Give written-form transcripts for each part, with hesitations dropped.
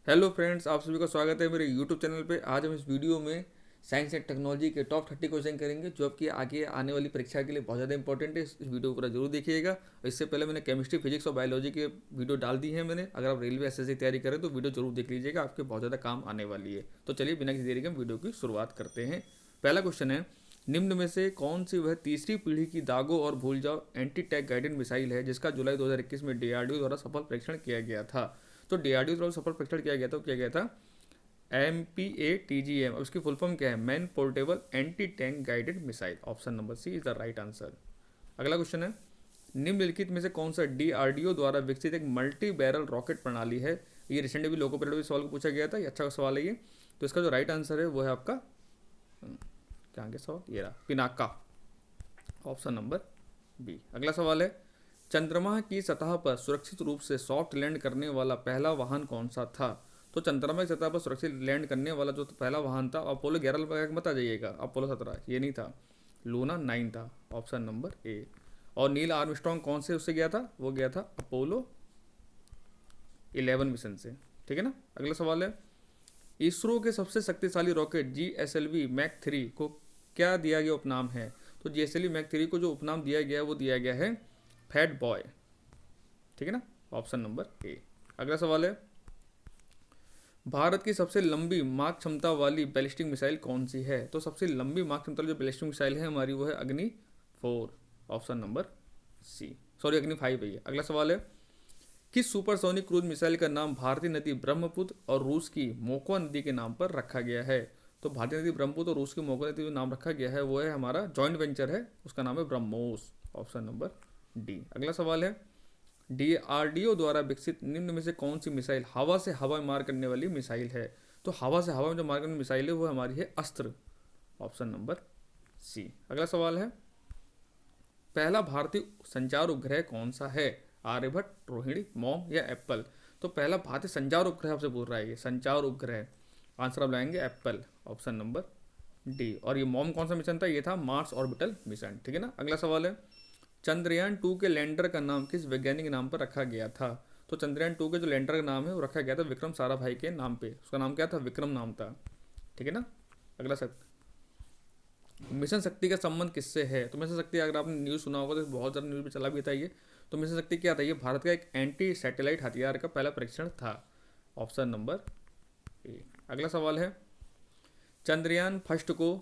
Hello friends, आप सभी का स्वागत है मेरे यूट्यूब चैनल पे। आज हम इस वीडियो में साइंस एंड टेक्नोलॉजी के टॉप 30 क्वेश्चन करेंगे जो आपकी आगे आने वाली परीक्षा के लिए बहुत ज़्यादा इंपॉर्टेंट है। इस वीडियो को पूरा जरूर देखिएगा। और इससे पहले मैंने केमिस्ट्री, फिजिक्स और बायोलॉजी के वीडियो डाल दी है मैंने। अगर आप रेलवे एसएससी की तैयारी करें तो वीडियो जरूर देख लीजिएगा, आपके बहुत ज़्यादा काम आने वाली है। तो चलिए बिना किसी देरी के हम वीडियो की शुरुआत करते हैं। पहला क्वेश्चन है, निम्न में से कौन सी वह तीसरी पीढ़ी की दागो और भूल जाओ एंटी टैक गाइडेड मिसाइल है जिसका जुलाई 2021 में डीआरडीओ द्वारा सफल परीक्षण किया गया था। तो डीआरडीओ द्वारा सफल परीक्षण किया गया था, किया गया था MPATGM। उसकी फुल फॉर्म क्या है? Man portable anti tank guided missile. Option number C is the right answer. अगला क्वेश्चन है, निम्नलिखित में से कौन सा डीआरडीओ द्वारा विकसित एक मल्टी बैरल रॉकेट प्रणाली है? ये रिसेंटली भी लोको पीरियड में सवाल को पूछा गया था, ये अच्छा सवाल है ये। तो इसका जो राइट आंसर है वो है आपका क्या आगे सवाल ये रहा, पिनाका। Option number B. अगला सवाल है, चंद्रमा की सतह पर सुरक्षित रूप से सॉफ्ट लैंड करने वाला पहला वाहन कौन सा था? तो चंद्रमा की सतह पर सुरक्षित लैंड करने वाला जो पहला वाहन था, अपोलो 11 लगा के मत आ जाइएगा, अपोलो 17 ये नहीं था, लूना 9 था। Option number A. और नील आर्मस्ट्रॉन्ग कौन से उससे गया था? वो गया था अपोलो 11 मिशन से। ठीक है ना। अगला सवाल है, इसरो के सबसे शक्तिशाली रॉकेट GSLV मैक 3 को क्या दिया गया उपनाम है? तो GSLV मैक 3 को जो उपनाम दिया गया है वो दिया गया है फैट बॉय। ठीक है ना। Option number A. अगला सवाल है, भारत की सबसे लंबी मार्क क्षमता वाली बैलिस्टिक मिसाइल कौन सी है? तो सबसे लंबी मार्क क्षमता वाली जो बैलिस्टिक मिसाइल है हमारी वो है अग्नि 4। ऑप्शन नंबर सी, सॉरी अग्नि 5 है ये। अगला सवाल है, किस सुपरसोनिक क्रूज मिसाइल का नाम भारतीय नदी ब्रह्मपुत्र और रूस की मोकवा नदी के नाम पर रखा गया है? तो भारतीय नदी ब्रह्मपुत्र और रूस की मोकवा नदी जो नाम रखा गया है वो है हमारा जॉइंट वेंचर है, उसका नाम है ब्रह्मोस। Option number D. अगला सवाल है, डीआरडीओ द्वारा विकसित निम्न में से कौन सी मिसाइल हवा से हवा में मार करने वाली मिसाइल है? तो हवा से हवा में जो मार करने वाली मिसाइल है वो हमारी है अस्त्र। Option number C. अगला सवाल है, पहला भारतीय संचार उपग्रह कौन सा है? आर्यभट्ट, रोहिणी, मॉम या एप्पल? तो पहला भारतीय संचार उपग्रह आपसे बोल रहा है ये, संचार उपग्रह। आंसर आप लाएंगे एप्पल। Option number D. और ये मॉम कौन सा मिशन था? ये था मार्स ऑर्बिटल मिशन। ठीक है ना। अगला सवाल है, चंद्रयान 2 के लैंडर का नाम किस वैज्ञानिक नाम पर रखा गया था? तो चंद्रयान 2 के जो लैंडर का नाम है वो रखा गया था विक्रम साराभाई के नाम पे। उसका नाम क्या था? विक्रम नाम था। ठीक है ना। अगला सब, मिशन शक्ति का संबंध किससे है? तो मिशन शक्ति अगर आपने न्यूज़ सुना होगा तो बहुत ज़्यादा न्यूज़ में चला भी था ये। तो मिशन शक्ति क्या था? ये भारत का एक एंटी सैटेलाइट हथियार का पहला परीक्षण था। Option number A. अगला सवाल है, चंद्रयान फर्स्ट को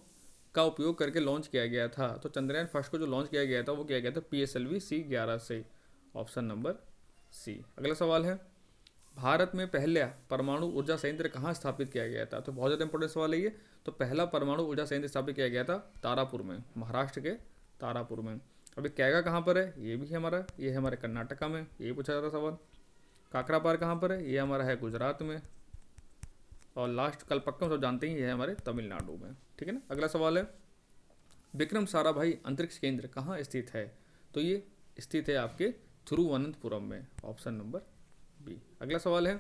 का उपयोग करके लॉन्च किया गया था। तो चंद्रयान फर्स्ट को जो लॉन्च किया गया था वो किया गया था PSLV-C11 से। Option number C. अगला सवाल है, भारत में पहला परमाणु ऊर्जा संयंत्र कहाँ स्थापित किया गया था? तो बहुत ज़्यादा इंपॉर्टेंट सवाल है ये। तो पहला परमाणु ऊर्जा संयंत्र स्थापित किया गया था तारापुर में, महाराष्ट्र के तारापुर में। अभी कैगा कहाँ पर है? ये भी है हमारा, ये है हमारे कर्नाटका में, ये पूछा जाता सवाल। काकरापार कहाँ पर है? ये हमारा है गुजरात में। और लास्ट कलपक्कम सब जानते ही, ये है हमारे तमिलनाडु में। ठीक है ना। अगला सवाल है, विक्रम साराभाई अंतरिक्ष केंद्र कहाँ स्थित है? तो ये स्थित है आपके थिरुवनंतपुरम में। Option number B. अगला सवाल है,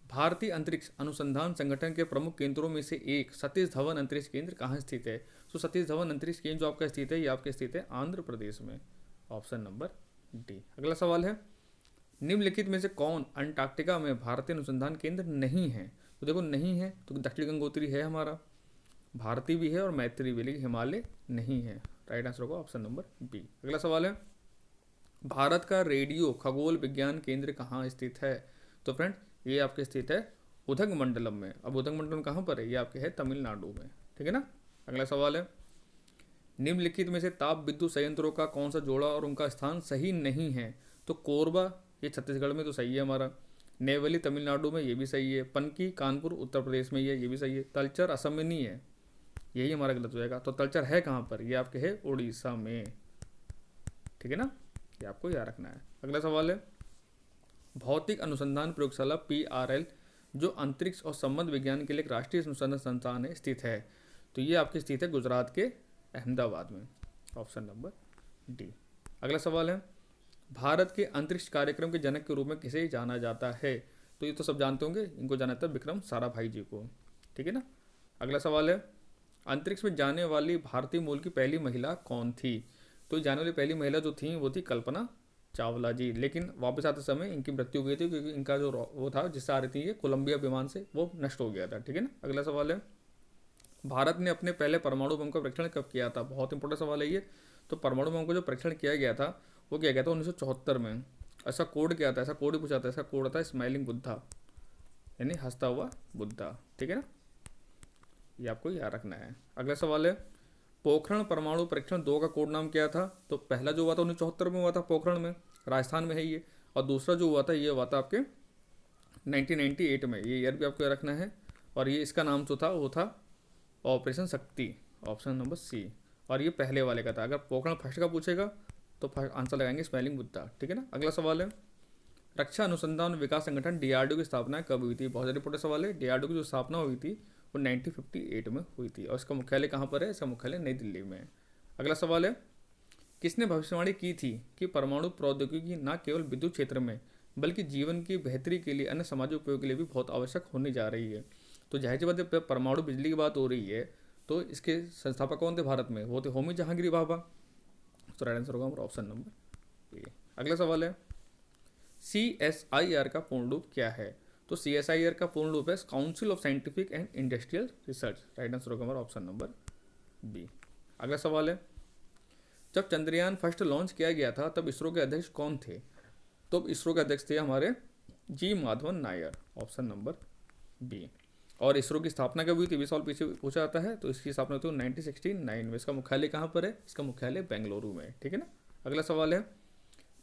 भारतीय अंतरिक्ष अनुसंधान संगठन के प्रमुख केंद्रों में से एक सतीश धवन अंतरिक्ष केंद्र कहाँ स्थित है? तो सतीश धवन अंतरिक्ष केंद्र जो आपका स्थित है ये आपके स्थित है आंध्र प्रदेश में। Option number D. अगला सवाल है, निम्नलिखित में से कौन अंटार्कटिका में भारतीय अनुसंधान केंद्र नहीं है? तो देखो नहीं है तो दक्षिण गंगोत्री है हमारा, भारती भी है और मैत्री भी, लेकिन हिमालय नहीं है। राइट आंसर होगा ऑप्शन नंबर बी। अगला सवाल है, भारत का रेडियो खगोल विज्ञान केंद्र कहाँ स्थित है? तो फ्रेंड ये आपके स्थित है उदगमंडलम में। अब उदगमंडलम कहाँ पर है? ये आपके है तमिलनाडु में। ठीक है ना। अगला सवाल है, निम्नलिखित में से ताप विद्युत संयंत्रों का कौन सा जोड़ा और उनका स्थान सही नहीं है? तो कोरबा ये छत्तीसगढ़ में तो सही है हमारा, नेवली तमिलनाडु में ये भी सही है, पनकी कानपुर उत्तर प्रदेश में ये भी सही है, तलचर असम में नहीं है, यही हमारा गलत हो जाएगा। तो तलचर है कहाँ पर? ये आपके है उड़ीसा में। ठीक है ना, ये आपको याद रखना है। अगला सवाल है, भौतिक अनुसंधान प्रयोगशाला PRL जो अंतरिक्ष और संबंध विज्ञान के लिए एक राष्ट्रीय अनुसंधान संस्थान है स्थित है, तो ये आपकी स्थित है गुजरात के अहमदाबाद में। Option number D. अगला सवाल है, भारत के अंतरिक्ष कार्यक्रम के जनक के रूप में किसे जाना जाता है? तो ये तो सब जानते होंगे, इनको जाना जाता है विक्रम साराभाई जी को। ठीक है ना। अगला सवाल है, अंतरिक्ष में जाने वाली भारतीय मूल की पहली महिला कौन थी? तो जाने वाली पहली महिला जो थी वो थी कल्पना चावला जी, लेकिन वापस आते समय इनकी मृत्यु हो गई थी क्योंकि इनका जो वो था जिससे आ रही थी ये कोलंबिया विमान से, वो नष्ट हो गया था। ठीक है ना। अगला सवाल है, भारत ने अपने पहले परमाणु बम का परीक्षण कब किया था? बहुत इंपॉर्टेंट सवाल है ये। तो परमाणु बम का जो परीक्षण किया गया था वो किया गया था 1974 में। ऐसा कोड क्या था, ऐसा कोड ही पूछा था, ऐसा कोड था स्माइलिंग बुद्धा, यानी हंसता हुआ बुद्धा। ठीक है ना, ये आपको याद रखना है। अगला सवाल है, पोखरण परमाणु परीक्षण 2 का कोड नाम क्या था? तो पहला जो हुआ था 1974 में हुआ था पोखरण में, राजस्थान में है ये, और दूसरा जो हुआ था ये हुआ था आपके 1998 में, ये ईयर भी आपको याद रखना है। और ये इसका नाम जो था वो था ऑपरेशन शक्ति, ऑप्शन नंबर सी। और ये पहले वाले का था। अगर पोखरण फर्स्ट का पूछेगा तो आंसर लगाएंगे स्मेलिंग बुद्धा। ठीक है ना। अगला सवाल है, रक्षा अनुसंधान विकास संगठन डीआरडीओ की स्थापना कब हुई थी? बहुत ज़्यादा इंपॉर्टेंट सवाल है। डीआरडीओ की जो स्थापना हुई थी वो 1958 में हुई थी, और इसका मुख्यालय कहाँ पर है? इसका मुख्यालय नई दिल्ली में है। अगला सवाल है, किसने भविष्यवाणी की थी कि परमाणु प्रौद्योगिकी न केवल विद्युत क्षेत्र में बल्कि जीवन की बेहतरी के लिए अन्य सामाजिक उपयोग के लिए भी बहुत आवश्यक होने जा रही है? तो जाहिर सी बात है, परमाणु बिजली की बात हो रही है तो इसके संस्थापक कौन थे भारत में? वो थे होमी जहांगीर भाभा। तो राइट आंसर होगा हमारा ऑप्शन नंबर ए। अगला सवाल है, CSIR का पूर्ण रूप क्या है? तो CSIR का पूर्ण रूप है council of scientific and industrial research. Right answer होगा हमारा ऑप्शन नंबर बी। अगला सवाल है, जब चंद्रयान फर्स्ट लॉन्च किया गया था तब इसरो के अध्यक्ष कौन थे? तो इसरो के अध्यक्ष थे हमारे G Madhavan Nair, option number B. और इसरो की स्थापना कब हुई थी? 20 साल पीछे पूछा जाता है। तो इसकी स्थापना हुई 1969 में। इसका मुख्यालय कहाँ पर है? इसका मुख्यालय बेंगलुरु में। ठीक है ना। अगला सवाल है,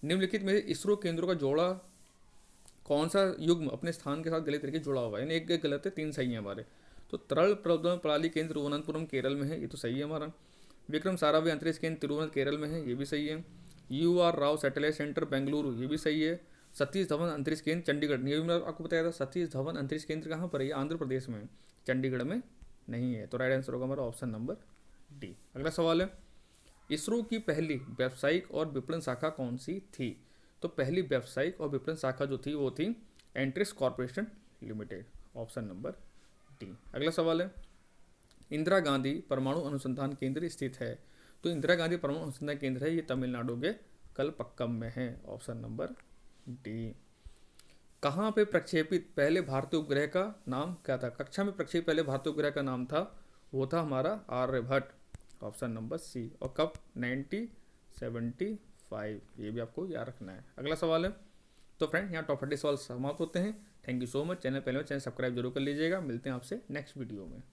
निम्नलिखित में इसरो केंद्रों का जोड़ा कौन सा युग्म अपने स्थान के साथ गलत तरीके जुड़ा हुआ है? यानी एक गलत है, 3 सही है हमारे। तो तरल प्रबंधन प्रणाली केंद्र तिरुवनंतपुरम केरल में है, ये तो सही है हमारा। विक्रम साराभाई अंतरिक्ष केंद्र तिरुवनंत केरल में है, ये भी सही है। UR Rao satellite centre Bengaluru, ये भी सही है। सतीश धवन अंतरिक्ष केंद्र चंडीगढ़, ये भी मैं आपको बताया था। सतीश धवन अंतरिक्ष केंद्र कहाँ पर है? आंध्र प्रदेश में, चंडीगढ़ में नहीं है। तो राइट आंसर होगा हमारा ऑप्शन नंबर डी। अगला सवाल है, इसरो की पहली व्यावसायिक और विपणन शाखा कौन सी थी? तो पहली व्यावसायिक और विपणन शाखा जो थी वो थी Antrix corporation limited, option number D. अगला सवाल है, इंदिरा गांधी परमाणु अनुसंधान केंद्र स्थित है? तो इंदिरा गांधी परमाणु अनुसंधान केंद्र है, ये तमिलनाडु के कलपक्कम में है, ऑप्शन नंबर डी। कहाँ पे प्रक्षेपित पहले भारतीय उपग्रह का नाम क्या था? कक्षा में प्रक्षेपित पहले भारतीय उपग्रह का नाम था, वो था हमारा आर्यभट्ट, ऑप्शन नंबर सी। और कब? 1975, ये भी आपको याद रखना है। अगला सवाल है, तो फ्रेंड यहाँ टॉप 30 सवाल समाप्त होते हैं। Thank you so much. Channel पहले चैनल सब्सक्राइब जरूर कर लीजिएगा। मिलते हैं आपसे नेक्स्ट वीडियो में।